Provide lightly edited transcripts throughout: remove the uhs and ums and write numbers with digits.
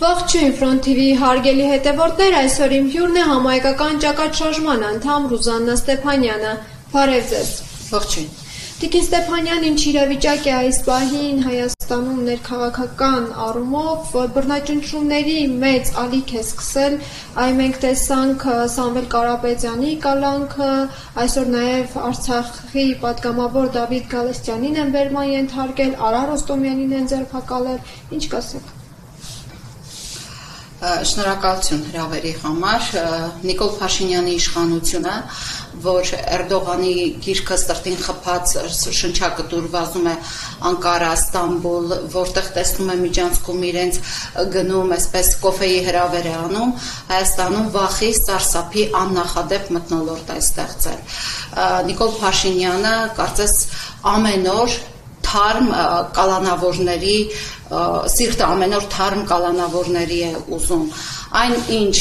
Ողջույն Ֆրոնտ TV-ի հարգելի հետևորդներ, այսօր իմ հյուրն է համահայկական ճակատշարժման անդամ Ռուզաննա Ստեփանյանը։ Բարև ձեզ։ Ողջույն։ Տիկին Ստեփանյան, ինչ իրավիճակ է այս պահին Հայաստանում ներքաղաքական առումով, բռնաճնշումների մեծ ալիք է սկսել, այ մենք տեսանք Սամվել Կարապետյանի կալանքը, այսօր նաև Արցախի պատգամավոր Դավիթ Գալստյանին են բերման ենթարկել, Արա Ռոստոմյանին են ձերբակալել, ինչ կասեք։ Շնորհակալություն հրավերի համար, Նիկոլ Փաշինյանի իշխանությունը, որ Էրդողանի գիրքը սրտին խփած շնչակտուր վազում է Անկարա, Ստամբուլ, որտեղ տեսնում է միջանցքում իրենց գնում, այսպես կոֆեի հրավեր է անում, Հայաստանում վախի, սարսափի աննախադեպ մթնոլորտ է ստեղծել։ Նիկոլ Փաշինյանը կարծես ամեն օր թարմ կալանավորների սիրտը ամեն օր թարմ կալանավորների է ուզում։ Այն ինչ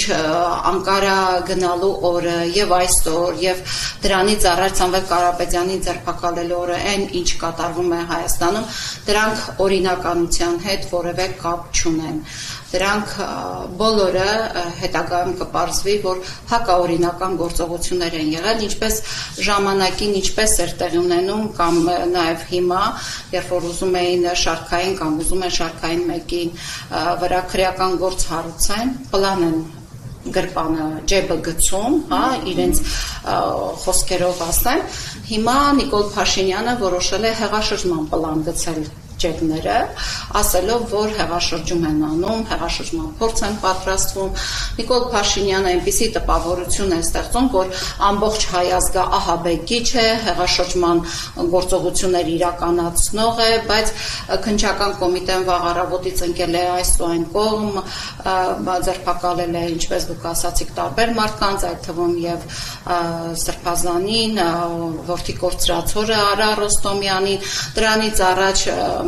Անկարա գնալու օրը եւ այսօր եւ դրանից առաջ Սամվել Կարապետյանի ձերբակալելու օրը այն ինչ կատարվում է Հայաստանում, դրանք օրինականության հետ որևէ կապ չունեն։ Դրանք բոլորը հետագայում կպարզվի, որ հակաօրինական գործողություններ են եղել, ինչպես ժամանակին, ինչպես էր տեղի ունենում կամ նաև հիմա, երբ որ ուզում էին շարքային կամ ուզում են շարքային մեկին վրա քրեական գործ հարուցեն, պլան են գրպանը ջեբը գցում, իրենց խոսքերով ասեմ, հիմա Նիկոլ Փաշինյանը որոշել է հեղաշրջման պլան գցել ջեբները, ասելով, որ հեղաշրջում են անում, հեղաշրջման փորձ են պատրաստվում։ Նիկոլ Փաշինյանը այնպիսի տպավորություն է ստեղծում, որ ամբողջ հայ ազգը ահաբեկիչ է, հեղաշրջման գործողություններ իրականացնող է, բայց քննչական կոմիտեն վաղ առավոտից ընկել է այս ու այն կողմ, ձերբակալել է, ինչպես դուք ասացիք, տարբեր մարդկանց, այդ թվում եւ Սրբազանին, որդի կորցրածորը Արա Ռոստոմյանին, դրանից առաջ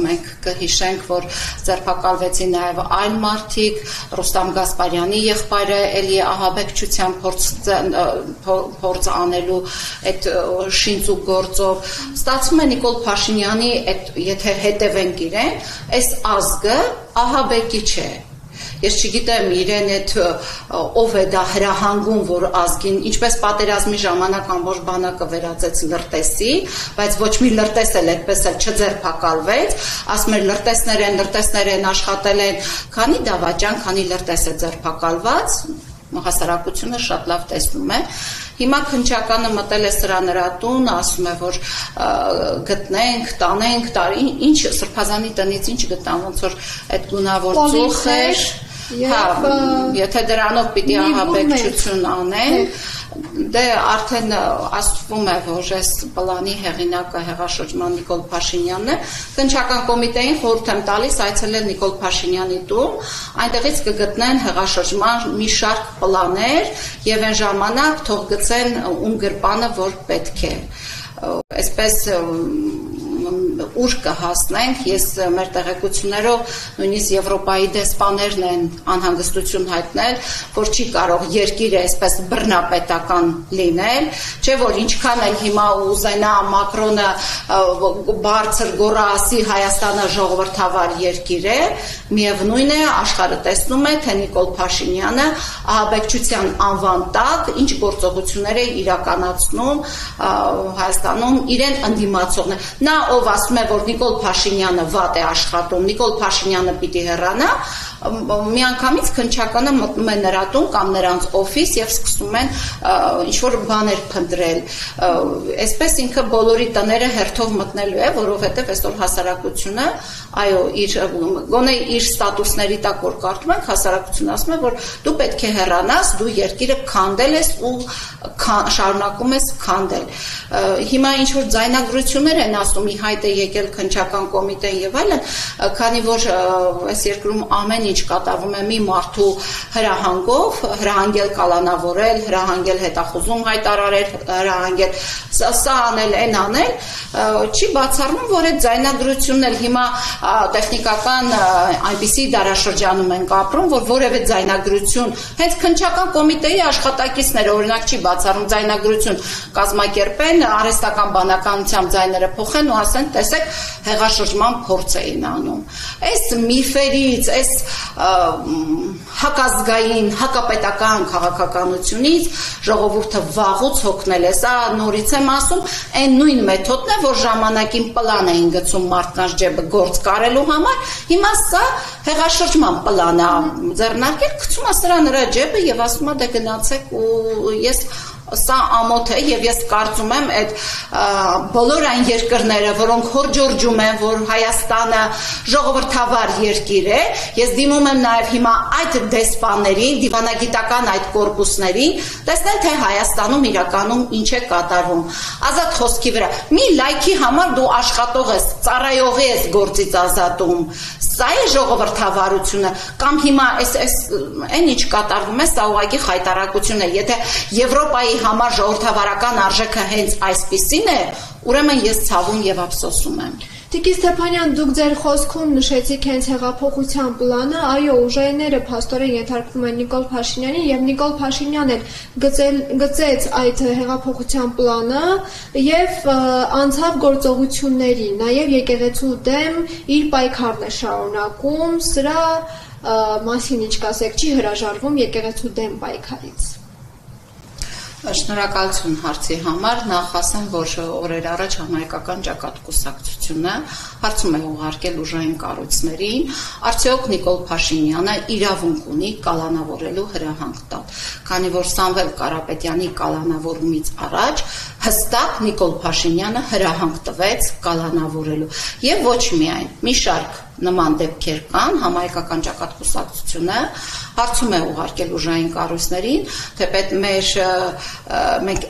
մենք կհիշենք, որ ձերբակալվեցին նաև այլ մարդիկ, Ռուստամ Գասպարյանի եղբայրը էլի ահաբեկչության փորձ անելու այդ շինծու գործով։ Ստացվում է Նիկոլ Փաշինյանի, եթե հետևենք իրեն, այս ազգը ահաբեկիչ է։ Ես չգիտեմ իրեն այդ ով է դա հրահանգում, որ ազգին, ինչպես պատերազմի ժամանակ ամբողջ բանակը վերածեց լրտեսի, բայց ոչ մի լրտես էլ այդպես էլ չձերբակալվեց, ասում էր լրտեսներ են աշխատել են, քանի դավաճան, քանի լրտես է ձերբակալված, հասարակությունը շատ լավ տեսնում է։ Հիմա քննչականը մտել է սրանրատուն, ասում է, որ գտնենք, տանենք, ինչ Սրբազանի տնից ինչ գտան, ոնց որ այդ գունավոր ծուխեր, եթե դրանով պիտի ահաբեկչություն անեն, դե արդեն ասվում է, որ այս պլանի հեղինակը հեղաշրջման Նիկոլ Փաշինյանն է, քննչական կոմիտեին խորհուրդ եմ տալիս այցելել Նիկոլ Փաշինյանի տուն, այնտեղից կգտնեն հեղաշրջման մի շարք պլաներ եւ այն ժամանակ թող գցեն ում գրպանը, որ պետք է։ Այսպես ուր կհասնենք, ես մեր տեղեկություններով նույնիսկ Եվրոպայի դեսպաներն են անհանգստություն հայտնել, որ չի կարող երկիրը այսպես բռնապետական լինել, չէ որ ինչքան էլ հիմա ուզենա Մակրոնը բարձր գոռա ասի Հայաստանը ժողովրդավար երկիր է, միևնույն է աշխարհը տեսնում է, թե Նիկոլ Փաշինյանը ահաբեկչության անվան տակ ինչ գործողություններ է իրականացնում Հայաստանում իրեն ընդդիմացողներ։ Նա ով ասում է, որ Նիկոլ Փաշինյանը վատ է աշխատում, Նիկոլ Փաշինյանը պիտի հեռանա, միանգամից քննչականը մտնում է նրա տուն կամ նրանց օֆիս եւ սկսում են ինչ-որ բաներ փնտրել։ Այսպես ինքը բոլորի տները հերթով մտնելու է, որովհետեւ այսօր հասարակությունը, այո, գոնե իր ստատուսների տակ որ կարդում ենք, հասարակությունը ասում է, որ դու պետք է հեռանաս, դու երկիրը քանդել ես ու շարունակում ես քանդել։ Հիմա ինչ որ ձայնագրություններ են ասում, ի հայտ է եկել քննչական կոմիտեն եւ այլն, քանի որ այս երկրում ամեն ինչ կատարվում է մի մարդու հրահանգով, հրահանգել կալանավորել, հրահանգել հետախուզում հայտարարել, հրահանգել սա անել, այն անել, չի բացառվում, որ այդ ձայնագրությունն էլ հիմա տեխնիկական այնպիսի դարաշրջանում ենք ապրում, որ որևէ ձայնագրություն, հենց քննչական կոմիտեի աշխատակիցները, օրինակ չի բացառում ձայնագրություն կազմակերպեն, արհեստական բանականությամբ ձայները փոխեն ու ասեն ասեն, տեսեք, հեղաշրջման փորձ էին անում։ Այս միֆերից, այս հակազգային, հակապետական քաղաքականությունից ժողովուրդը վաղուց հոգնել է, սա նորից եմ ասում, այն նույն մեթոդն է, որ ժամանակին պլան էին գցում մարդկանց ջեբը գործ կարելու համար, հիմա սա հեղաշրջման պլան է ձեռնարկել, գցում է սրա նրա ջեբը եւ ասում է դե գնացեք ու ես սա ամոթ է եւ ես կարծում եմ այդ բոլոր այն երկրները, որոնք հորջորջում են, որ Հայաստանը ժողովրդավար երկիր է, ես դիմում եմ նաեւ հիմա այդ դեսպաններին, դիվանագիտական այդ կորպուսներին, տեսնեն թե Հայաստանում իրականում ինչ է կատարվում։ Ազատ խոսքի վրա մի լայքի համար դու աշխատող ես, ծառայողի ես գործից ազատում։ Սա է ժողովրդավարությունը կամ հիմա այն ինչ կատարվում է, սա ուղղակի խայտարակություն է։ Եթե Եվրոպայի համար ժողովրդավարական արժեքը հենց այսպիսին է, ուրեմն ես ցավում եւ ափսոսում եմ։ Տիկին Ստեփանյան, դուք ձեր խոսքում նշեցիք հենց հեղափոխության պլանը, այո, ուժայինները փաստորեն ենթարկվում են Նիկոլ Փաշինյանին եւ Նիկոլ Փաշինյանն գծեց այդ հեղափոխության պլանը եւ անցավ գործողությունների, նաեւ եկեղեցու դեմ իր պայքարն է շարունակում, սրա մասին ինչ կասեք, չի հրաժարվում եկեղեցու դեմ պայքարից։ Շնորհակալություն հարցի համար, նախ ասեմ, որ օրեր առաջ Համայնքական ճակատ կուսակցությունը հարցում է ուղարկել ուժային կառույցներին, արդյոք Նիկոլ Փաշինյանը իրավունք ունի կալանավորելու հրահանգ տալ, քանի որ Սամվել Կարապետյանի կալանավորումից առաջ հստակ Նիկոլ Փաշինյանը հրահանգ տվեց կալանավորելու եւ ոչ միայն մի շարք նման դեպքեր կան, Համայնքական ճակատ կուսակցությունը հարցում է ուղարկել ուժային կառույցներին, թեպետ մենք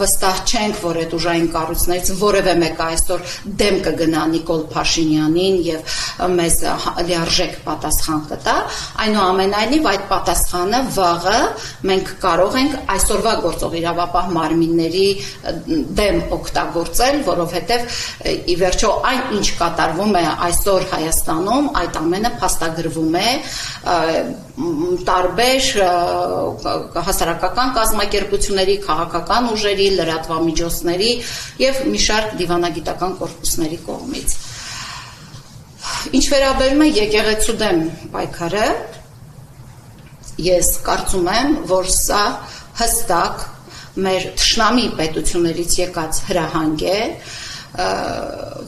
վստահ չենք, որ այդ ուժային կառույցներից որևէ մեկը այսօր դեմ կգնա Նիկոլ Փաշինյանին եւ մեզ լիարժեք պատասխան կտա, այնուամենայնիվ այդ պատասխանը վաղը մենք կարող ենք այսօրվա գործող իրավապահ մարմինների դեմ օգտագործել, որովհետեւ ի վերջո այն ինչ կատարվում է այսօր Հայաստանում, այդ ամենը փաստագրվում է տարբեր հասարակական կազմակերպությունների, քաղաքական ուժերի, լրատվամիջոցների եւ մի շարք դիվանագիտական կորպուսների կողմից։ Ինչ վերաբերում է եկեղեցու դեմ պայքարը, ես կարծում եմ, որ սա հստակ մեր թշնամի պետություններից եկած հրահանգ է,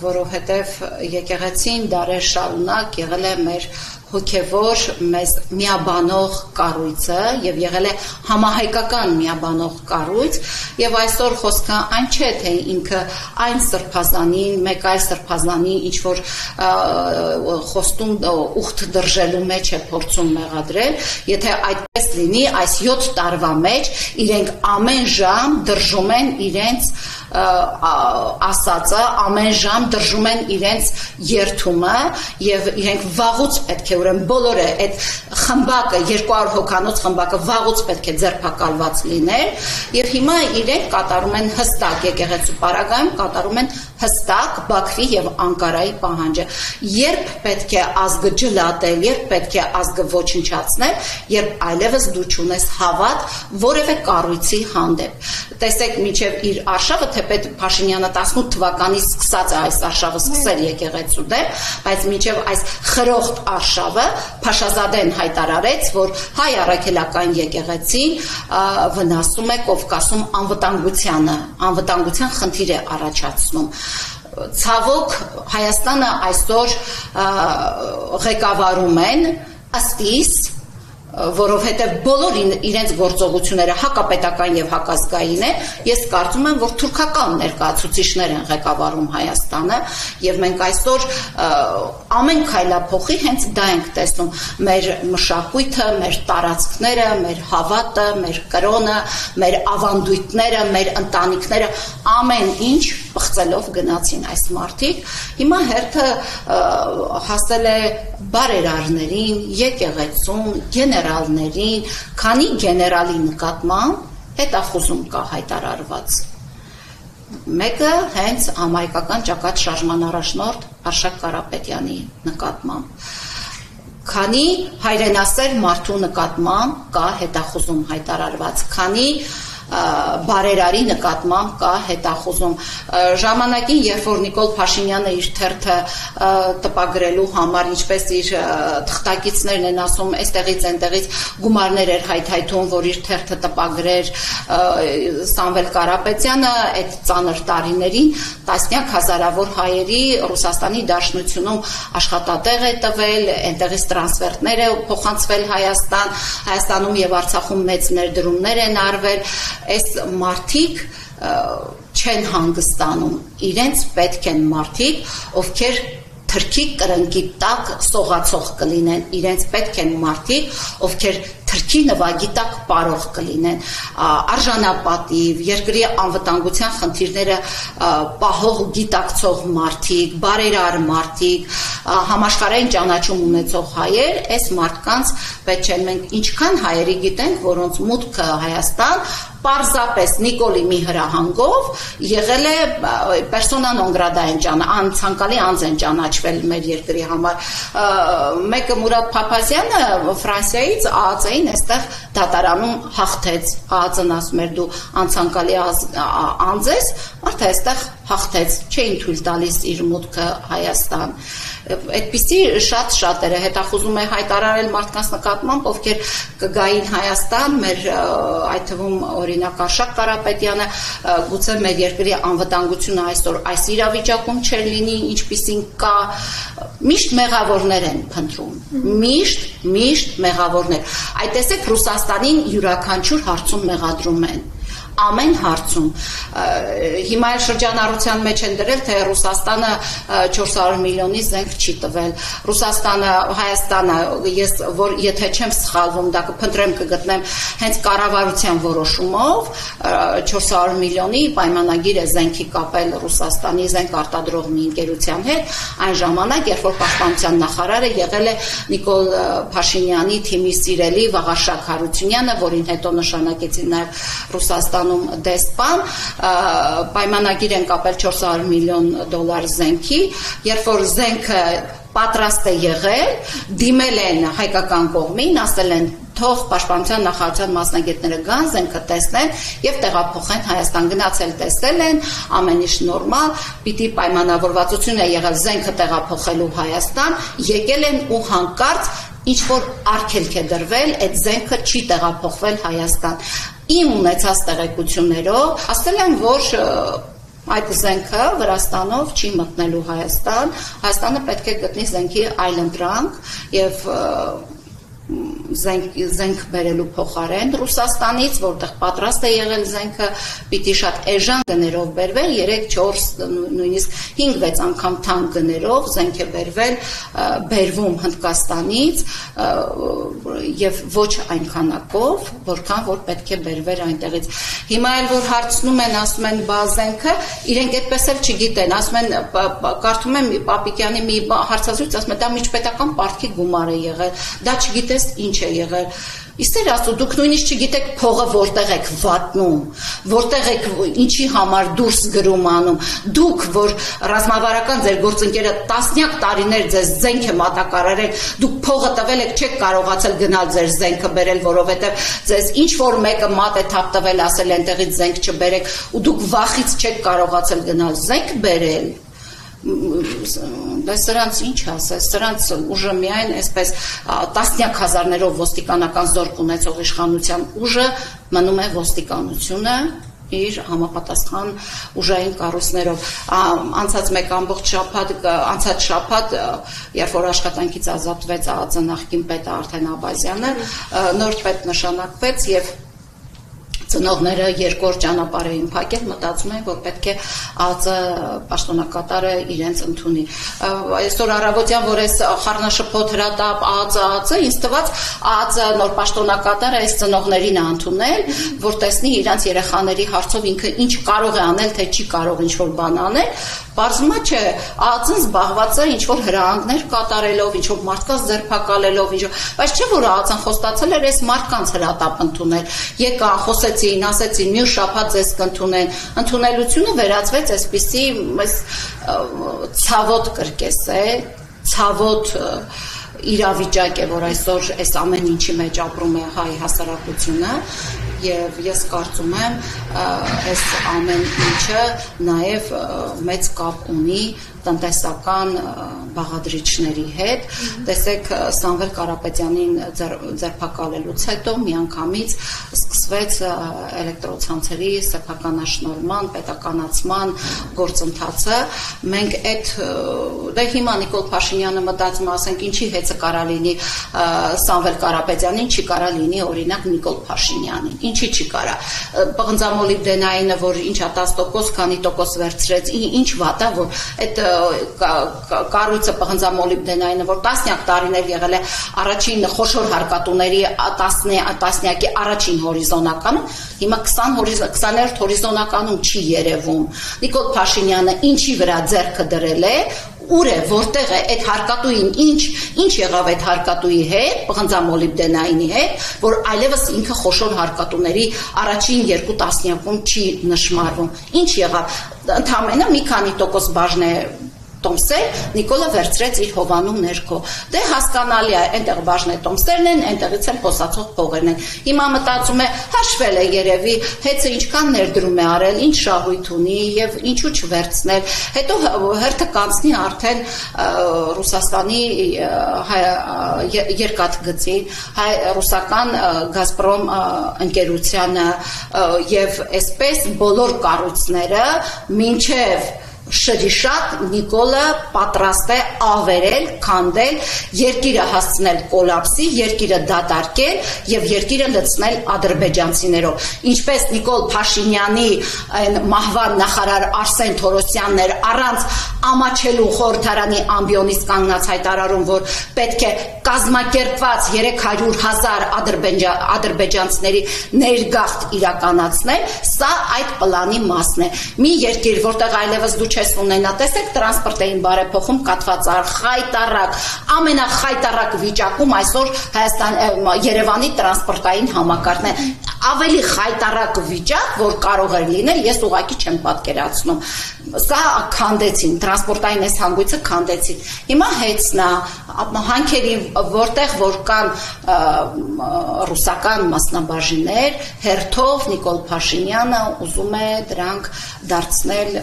որովհետև եկեղեցին դարեր շարունակ եղել է մեր հոգևոր մեզ միաբանող կառույցը եւ եղել է համահայկական միաբանող կառույց եւ այսօր խոսքը այն չէ թե ինքը այն սրբազանին, մեկ այլ սրբազանի ինչ որ խոստում ուխտ դրժելու մեջ է փորձում մեղադրել, եթե այդպես լինի, այս 7 տարվա մեջ իրենք ամեն ժամ դրժում են իրենց ասածը, ամեն ժամ դրժում են իրենց երթումը եւ իրենք վաղուց պետք է ուրեմն բոլորը այդ խմբակը 200 հոգանոց խմբակը վաղուց պետք է ձերբակալված լիներ եւ հիմա իրենք կատարում են հստակ եկեղեցու պարագայում կատարում են հստակ Բաքվի եւ Անկարայի պահանջը երբ պետք է ազգը ջլատել երբ պետք է ազգը ոչնչացնել երբ այլևս դու չունես հավատ որևէ կառույցի հանդեպ տեսեք մինչեւ իր արշավը թեպետ Փաշինյանը 18 թվականից սկսած է այս արշավը սկսել եկեղեցու դեմ բայց մինչեւ այս խրոխտ արշավը Փաշազադեն հայտարարեց որ հայ առաքելական եկեղեցին վնասում է Կովկասում անվտանգության խնդիր է առաջացնում ցավոք Հայաստանը այսօր ղեկավարում են ըստ իս որովհետև բոլոր իրենց գործողությունները հակապետական եւ հակազգային է ես կարծում եմ որ թուրքական ներկայացուցիչներ են ղեկավարում Հայաստանը եւ մենք այսօր ամեն քայլափոխի հենց դա ենք տեսնում մեր մշակույթը մեր տարածքները մեր հավատը մեր կրոնը մեր ավանդույթները մեր ընտանիքները ամեն ինչ բխծելով գնացին այս մարդիկ հիմա հերթը հասել է բարերարներին եկեղեցուն գեներալներին քանի գեներալի նկատմամբ հետախուզում կա հայտարարված մեկը հենց համայնքական ճակատ շարժման առաջնորդ Արշակ Կարապետյանի նկատմամբ քանի հայրենասեր մարդու նկատմամբ կա հետախուզում հայտարարված քանի բարերարի նկատմամբ կա հետախուզում։ Ժամանակին, երբ որ Նիկոլ Փաշինյանը իր թերթը տպագրելու համար, ինչպես իր թղթակիցներն են ասում, այստեղից այնտեղից գումարներ էր հայթայթում, որ իր թերթը տպագրեր Սամվել Կարապետյանը, այդ ծանր տարիներին տասնյակ հազարավոր հայերի Ռուսաստանի Դաշնությունում աշխատատեղ է տվել, այնտեղից տրանսֆերտներ է փոխանցվել Հայաստանում եւ Արցախում մեծ ներդրումներ են արվել, այս մարդիկ չեն հանգստանում, իրենց պետք են մարդիկ, ովքեր թրքի կրնկի տակ սողացող կլինեն, իրենց պետք են մարդիկ, ովքեր թրքի նվագի տակ պարող կլինեն, արժանապատիվ, երկրի անվտանգության խնդիրները պահող գիտակցող մարդիկ, բարերար մարդիկ, համաշխարհային ճանաչում ունեցող հայեր, այս մարդկանց պետք չէ, մենք ինչքան հայերի գիտենք, որոնց մուտքը Հայաստան պարզապես Նիկոլի մի հրահանգով եղել է պերսոնա նոն գրատա ցանկալի անձ են ճանաչվել մեր երկրի համար։ Մեկը Մուրադ Փափազյանը Ֆրանսիայից ԱԱԾ-ին այստեղ դատարանում հաղթեց, ԱԱԾ-ն ասում էր դու անցանկալի անձ ես, մարդը այստեղ հաղթեց, չէին թույլ տալիս իր մուտքը Հայաստան։ Այդպիսի շատերը հետախուզում է հայտարարել մարդկանց նկատմամբ, ովքեր կգային Հայաստան, մեր այդ թվում օրինակ Արշակ Կարապետյանը, գուցե մեր երկրի անվտանգությունը այսօր այս իրավիճակում չէր լինի, ինչպիսին կա, միշտ մեղավորներ են փնտրում, միշտ մեղավորներ։ Այդ տեսեք Ռուսաստանին յուրաքանչյուր հարցում մեղադրում են, ամեն հարցում։ Հիմա էլ շրջանառության մեջ են դրել, թե Ռուսաստանը 400 միլիոնի զենք չի տվել։ Ռուսաստանը, Հայաստանը, ես որ եթե չեմ սխալվում, դա կփնտրեմ կգտնեմ, հենց կառավարության որոշումով 400 միլիոնի պայմանագիր է զենքի կապել Ռուսաստանի զենք արտադրող մի ընկերության հետ, այն ժամանակ, երբ որ պաշտպանության նախարարը եղել է Նիկոլ Փաշինյանի թիմի սիրելի Վաղարշակ Հարությունյանը, որին հետո նշանակեցին նաև Ռուսաստան դեսպան, պայմանագիր են կապել 400 միլիոն դոլար զենքի, երբ որ զենքը պատրաստ է եղել, դիմել են հայկական կողմին, ասել են թող պաշտպանության նախարարության մասնագետները գան, զենքը տեսնեն եւ տեղափոխեն Հայաստան, գնացել տեսել են, ամեն ինչ նորմալ, պիտի պայմանավորվածություն է եղել զենքը տեղափոխելու Հայաստան, եկել են ու հանկարծ ինչ որ արգելք է դրվել, այդ զենքը չի տեղափոխվել Հայաստան։ Իմ ունեցած տեղեկություններով ասել են, որ այդ զենքը Վրաստանով չի մտնելու Հայաստան, Հայաստանը պետք է գտնի զենքի այլընտրանք եւ զենք բերելու փոխարեն Ռուսաստանից, որտեղ պատրաստ է եղել զենքը, պիտի շատ էժան գներով բերվել, 3-4, նույնիսկ 5-6 անգամ թանկ գներով զենք է բերվում Հնդկաստանից եւ ոչ այնքանակով, որքան որ պետք է բերվեր այնտեղից։ Հիմա էլ որ հարցնում են, ասում են բա զենքը, իրենք այդպես էլ չգիտեն, ասում են, կարդում եմ Պապիկյանի մի հարցազրույց, ասում են դա միջպետական պարտքի գումար է եղել, դա չգիտես ինչ է եղել։ Իսեր ասու, դուք նույնիսկ չգիտեք փողը որտեղ եք վատնում, որտեղ եք ինչի համար դուրս գրում անում, դուք, որ ռազմավարական ձեր գործընկերը տասնյակ տարիներ ձեզ զենք է մատակարարել, դուք փողը տվել եք, չեք կարողացել գնալ ձեր զենքը բերել, որովհետև ձեզ ինչ որ մեկը մատ է թափ տվել, ասել այնտեղից զենք չբերեք, ու դուք վախից չեք կարողացել գնալ զենք բերել։ Դա սրանց ինչ ասես, սրանց ուժը միայն այսպես տասնյակ հազարներով ոստիկանական զորք ունեցող իշխանության ուժը մնում է ոստիկանությունը իր համապատասխան ուժային կառույցներով։ Անցած մեկ ամբողջ շաբաթ, երբ որ աշխատանքից ազատվեց ԱԱԾ նախկին պետ Արթեն Աբազյանը, նոր պետ նշանակվեց եւ ծնողները երկրորդ ճանապարհ էին փակել, մտածում են, որ պետք է ԱԱԾ պաշտոնակատարը իրենց ընդունի։ Այսօր առավոտյան, որ այս խառնաշփոթ հրատապ ԱԱԾ, ինձ թվաց ԱԱԾ նոր պաշտոնակատարը այս ծնողներին է ընդունել, որ տեսնի իրանց երեխաների հարցով ինքը ինչ կարող է անել, թե չի կարող ինչ-որ բան անել։ Պարզվում է, չէ, ԱԱԾ-ն զբաղված է ինչ-որ հրահանգներ կատարելով, ինչ-որ մարդկանց ձերբակալելով, բայց չէ, որ ԱԱԾ-ն խոստացել էր այս մարդկանց հրատապ ընդունել։ Եկան, խոսեցին, ասեցին, մյուս շաբաթ ձեզ կընդունեն։ Ընդունելությունը վերածվեց այսպիսի ցավոտ կրկես է, ցավոտ իրավիճակ է, որ այսօր այս ամեն ինչի մեջ ապրում է հայ հասարակությունը։ եւ ես կարծում եմ այս ամեն ինչը նաեւ մեծ կապ ունի տնտեսական բաղադրիչների հետ։ Տեսեք, Սամվել Կարապետյանին ձերբակալելուց հետո միանգամից սկսվեց էլեկտրոցանցերի սեփականաշնորհման, պետականացման գործընթացը։ Մենք այդ դե հիմա Նիկոլ Փաշինյանը մտածում ասենք ինչի հեծը կարա լինի Սամվել Կարապետյանին, չի կարա լինի օրինակ Նիկոլ Փաշինյանին։ Ինչի չի կարա։ Պղնձամոլիբդենայինը, որ ինչա 10%, քանի տոկոս վերցրեց, ինչ վատ է, որ այդ կառույցը պղնձամոլիբդենայինը, որ տասնյակ տարիներ եղել է առաջին խոշոր հարկատուների տասնյակի առաջին հորիզոնականում, հիմա 20-րդ հորիզոնականում չի երևում։ Նիկոլ Փաշինյանը ինչի վրա ձեռքը դրել է, ուր է, որտեղ է այդ հարկատուին, ինչ եղավ այդ հարկատուի հետ, պղնձամոլիբդենայինի հետ, որ այլևս ինքը խոշոր հարկատուների առաջին 2 տասնյակում չի նշմարվում։ Ինչ եղավ, ընդամենը մի քանի տոկոս բաժն է տոմսեր, Նիկոլը վերցրեց իր հովանու ներքո։ Դե հասկանալի է, այնտեղ բաժնե տոմսերն են, այնտեղից էլ խոսացող փողերն են։ Հիմա մտածում է, հաշվել է երևի, հեծը ինչքան ներդրում է արել, ինչ շահույթ ունի եւ ինչու չվերցնել։ Հետո հերթը կանցնի արդեն Ռուսաստանի երկաթգծին, ռուսական Գազպրոմ ընկերությանը եւ այսպես բոլոր կառույցները մինչեւ շրիշատ Նիկոլը պատրաստ է ավերել, քանդել, երկիրը հասցնել կոլապսի, երկիրը դատարկել եւ երկիրը լցնել ադրբեջանցիներով։ Ինչպես Նիկոլ Փաշինյանի այն մահվան նախարար Արսեն Թորոսյանն էր առանց ամաչելու խորհրդարանի ամբիոնից կանգնած հայտարարում, որ պետք է կազմակերպված 300,000 ադրբեջանցիների ներգաղթ իրականացնել, սա այդ պլանի մասն է։ Մի երկիր, որտեղ այլևս դու չես ունենա, տեսեք տրանսպորտային բարեփոխում կաթված խայտարակ, ամենախայտարակ վիճակում այսօր Երևանի տրանսպորտային համակարգն է, ավելի խայտարակ վիճակ, որ կարող էր լինել, ես ուղղակի չեմ պատկերացնում։ Սա քանդեցին, տրանսպորտային այս հանգույցը քանդեցին։ Հիմա հեծնա հանքերին, որտեղ որ կան ռուսական մասնաբաժիններ, հերթով Նիկոլ Փաշինյանը ուզում է դրանք դարձնել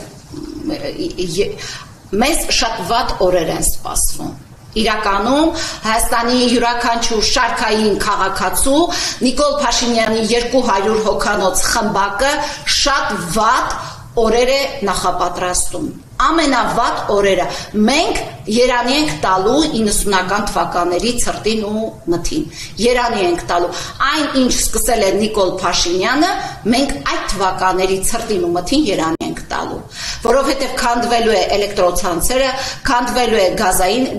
մեզ շատ վատ օրեր են սպասվում։ Իրականում Հայաստանի յուրաքանչյուր շարքային քաղաքացու Նիկոլ Փաշինյանի 200 հոգանոց խմբակը շատ վատ օրեր է նախապատրաստում։ Ամենավատ օրերը։ Մենք երանի ենք տալու 90-ական թվականների ցրտին ու մթին։ Երանի ենք տալու։ Այն ինչ սկսել է Նիկոլ Փաշինյանը, մենք այդ թվականների ցրտին ու մթին երանի ենք տալու։ Որովհետև քանդվելու է էլեկտրոցանցերը, քանդվելու է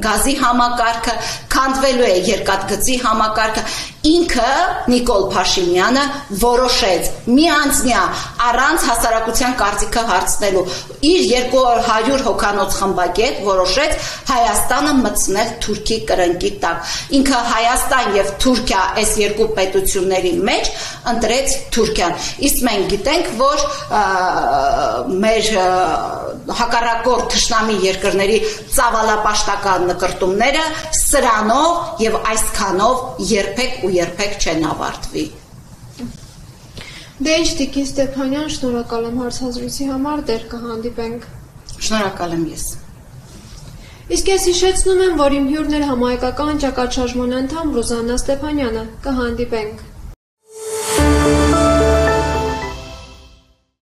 գազի համակարգը, քանդվելու է երկաթգծի համակարգը։ Ինքը Նիկոլ Փաշինյանը որոշեց միանձնյա առանց հասարակության կարծիքը հարցնելու իր 200 հոգանոց խմբակի հետ որոշեց Հայաստանը մտցնել Թուրքի կրնկի տակ։ Ինքը Հայաստան եւ Թուրքիա այս երկու պետությունների մեջ ընտրեց Թուրքիան։ Իսկ մենք գիտենք, որ մեր հակառակորդ թշնամի երկրների ծավալապաշտական նկրտումները սրանով եւ այսքանով երբեք չեն ավարտվի։ Դե ինչ Տիկին Ստեփանյան, շնորհակալ եմ հարցազրույցի համար, դեռ կհանդիպենք։ Շնորհակալ եմ ես։ Իսկ ես հիշեցնում եմ, որ իմ հյուրն էր համահայկական ճակատշարժման անդամ Ռուզաննա Ստեփանյանը, կհանդիպենք։